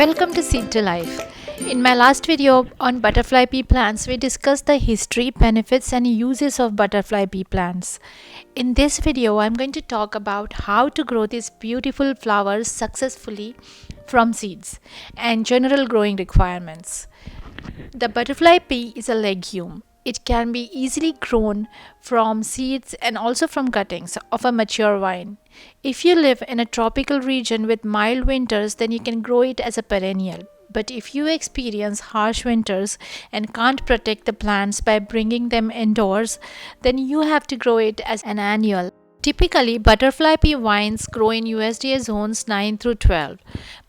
Welcome to Seed to Life. In my last video on butterfly pea plants, we discussed the history, benefits, and uses of butterfly pea plants. In this video, I'm going to talk about how to grow these beautiful flowers successfully from seeds and general growing requirements. The butterfly pea is a legume. It can be easily grown from seeds and also from cuttings of a mature vine. If you live in a tropical region with mild winters, then you can grow it as a perennial. But if you experience harsh winters and can't protect the plants by bringing them indoors, then you have to grow it as an annual. Typically, butterfly pea vines grow in USDA zones 9 through 12,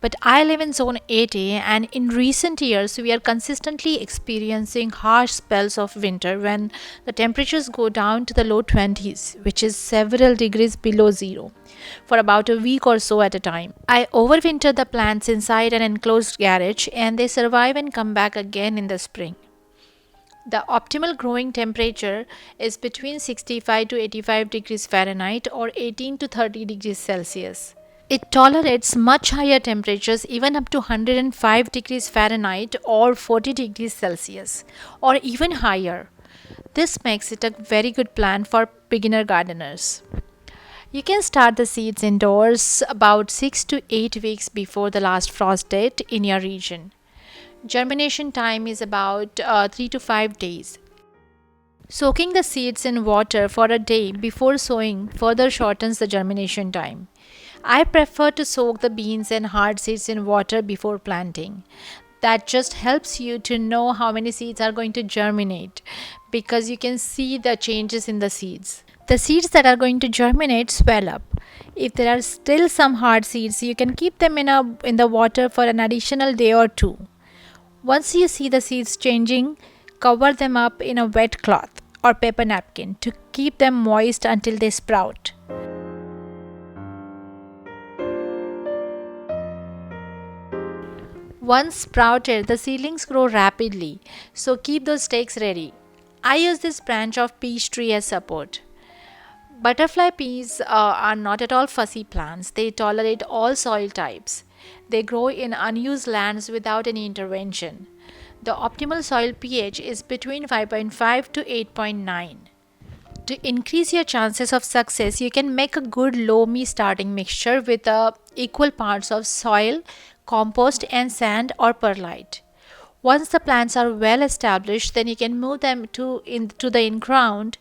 but I live in zone 8A, and in recent years we are consistently experiencing harsh spells of winter when the temperatures go down to the low 20s, which is several degrees below zero, for about a week or so at a time. I overwinter the plants inside an enclosed garage, and they survive and come back again in the spring. The optimal growing temperature is between 65 to 85 degrees Fahrenheit or 18 to 30 degrees Celsius. It tolerates much higher temperatures, even up to 105 degrees Fahrenheit or 40 degrees Celsius, or even higher. This makes it a very good plant for beginner gardeners. You can start the seeds indoors about 6 to 8 weeks before the last frost date in your region. Germination time is about 3 to 5 days. Soaking the seeds in water for a day before sowing further shortens the germination time. I prefer to soak the beans and hard seeds in water before planting. That just helps you to know how many seeds are going to germinate because you can see the changes in the seeds. The seeds that are going to germinate swell up. If there are still some hard seeds, you can keep them in the water for an additional day or two. Once you see the seeds changing, cover them up in a wet cloth or paper napkin to keep them moist until they sprout. Once sprouted, the seedlings grow rapidly, so keep those stakes ready. I use this branch of peach tree as support. Butterfly peas are not at all fussy plants. They tolerate all soil types. They grow in unused lands without any intervention. The optimal soil pH is between 5.5 to 8.9. To increase your chances of success, you can make a good loamy starting mixture with equal parts of soil, compost, and sand or perlite. Once the plants are well established, then you can move them to the in-ground,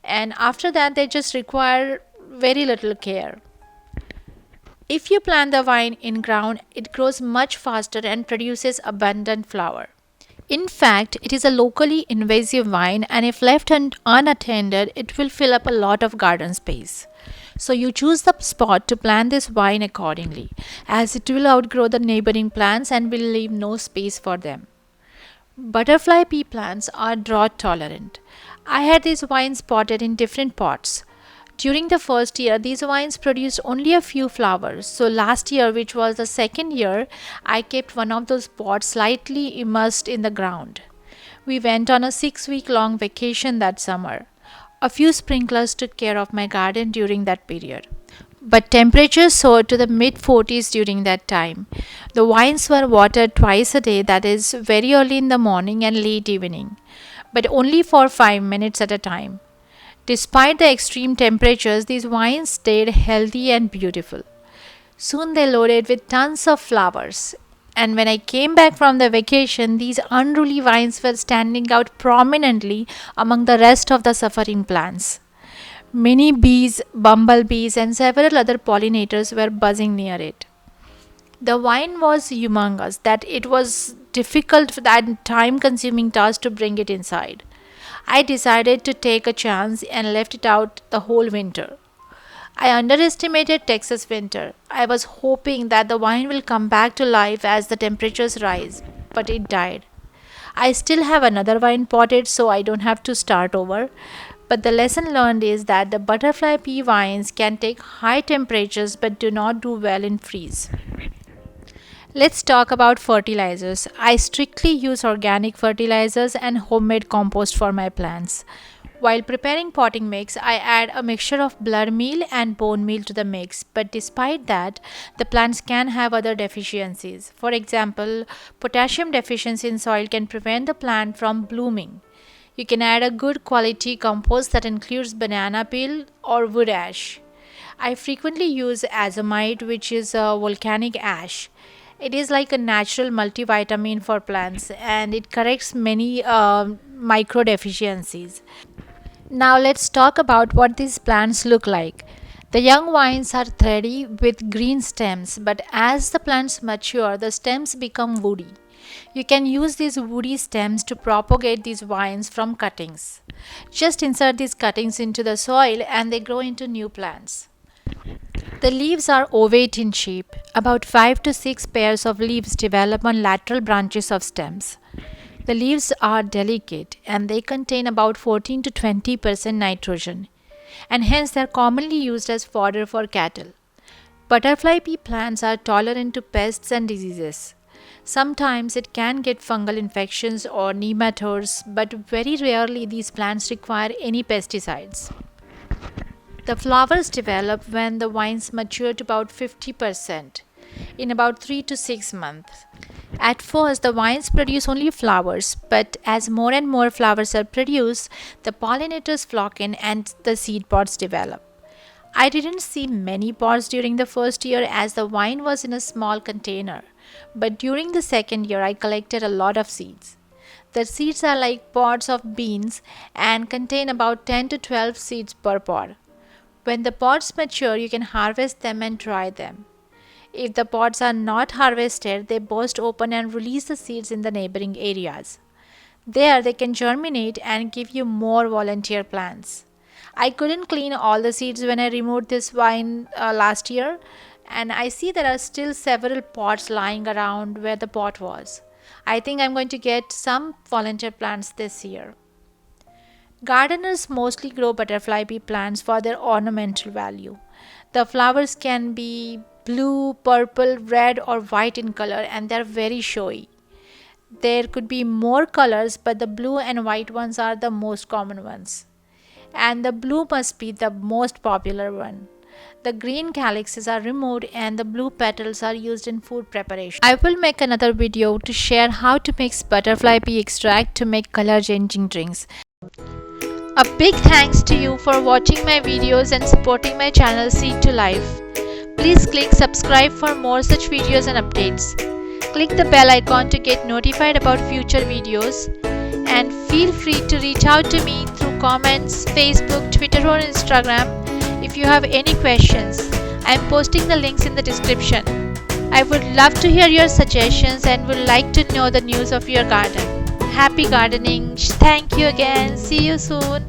and after that they just require very little care. If you plant the vine in ground, it grows much faster and produces abundant flower. In fact, it is a locally invasive vine, and if left unattended, it will fill up a lot of garden space. So you choose the spot to plant this vine accordingly, as it will outgrow the neighboring plants and will leave no space for them. Butterfly pea plants are drought tolerant. I had these vines potted in different pots. During the first year, these vines produced only a few flowers. So last year, which was the second year, I kept one of those pots slightly immersed in the ground. We went on a 6-week-long vacation that summer. A few sprinklers took care of my garden during that period. But temperatures soared to the mid-40s during that time. The vines were watered twice a day, that is, very early in the morning and late evening, but only for 5 minutes at a time. Despite the extreme temperatures, these vines stayed healthy and beautiful. Soon they loaded with tons of flowers. And when I came back from the vacation, these unruly vines were standing out prominently among the rest of the suffering plants. Many bees, bumblebees, and several other pollinators were buzzing near it. The vine was humongous, that it was difficult and time-consuming task to bring it inside. I decided to take a chance and left it out the whole winter. I underestimated Texas winter. I was hoping that the vine will come back to life as the temperatures rise, but it died. I still have another vine potted, so I don't have to start over. But the lesson learned is that the butterfly pea vines can take high temperatures but do not do well in freeze. Let's talk about fertilizers. I strictly use organic fertilizers and homemade compost for my plants. While preparing potting mix, I add a mixture of blood meal and bone meal to the mix. But despite that, the plants can have other deficiencies. For example, potassium deficiency in soil can prevent the plant from blooming. You can add a good quality compost that includes banana peel or wood ash. I frequently use azomite, which is a volcanic ash. It is like a natural multivitamin for plants and it corrects many micro deficiencies. Now let's talk about what these plants look like. The young vines are thready with green stems, but as the plants mature, the stems become woody. You can use these woody stems to propagate these vines from cuttings. Just insert these cuttings into the soil and they grow into new plants. The leaves are ovate in shape. About 5 to 6 pairs of leaves develop on lateral branches of stems. The leaves are delicate and they contain about 14 to 20% nitrogen, and hence they are commonly used as fodder for cattle. Butterfly pea plants are tolerant to pests and diseases. Sometimes it can get fungal infections or nematodes, but very rarely these plants require any pesticides. The flowers develop when the vines mature to about 50% in about 3 to 6 months. At first, the vines produce only flowers, but as more and more flowers are produced, the pollinators flock in and the seed pods develop. I didn't see many pods during the first year as the vine was in a small container, but during the second year, I collected a lot of seeds. The seeds are like pods of beans and contain about 10 to 12 seeds per pod. When the pods mature, you can harvest them and dry them. If the pods are not harvested, they burst open and release the seeds in the neighboring areas. There, they can germinate and give you more volunteer plants. I couldn't clean all the seeds when I removed this vine last year, and I see there are still several pods lying around where the pot was. I think I'm going to get some volunteer plants this year. Gardeners mostly grow butterfly pea plants for their ornamental value. The flowers can be blue, purple, red, or white in color, and they're very showy. There could be more colors, but the blue and white ones are the most common ones. And the blue must be the most popular one. The green calyxes are removed and the blue petals are used in food preparation. I will make another video to share how to mix butterfly pea extract to make color changing drinks. A big thanks to you for watching my videos and supporting my channel Seed to Life. Please click subscribe for more such videos and updates. Click the bell icon to get notified about future videos, and feel free to reach out to me through comments, Facebook, Twitter or Instagram if you have any questions. I am posting the links in the description. I would love to hear your suggestions and would like to know the news of your garden. Happy gardening. Thank you again. See you soon.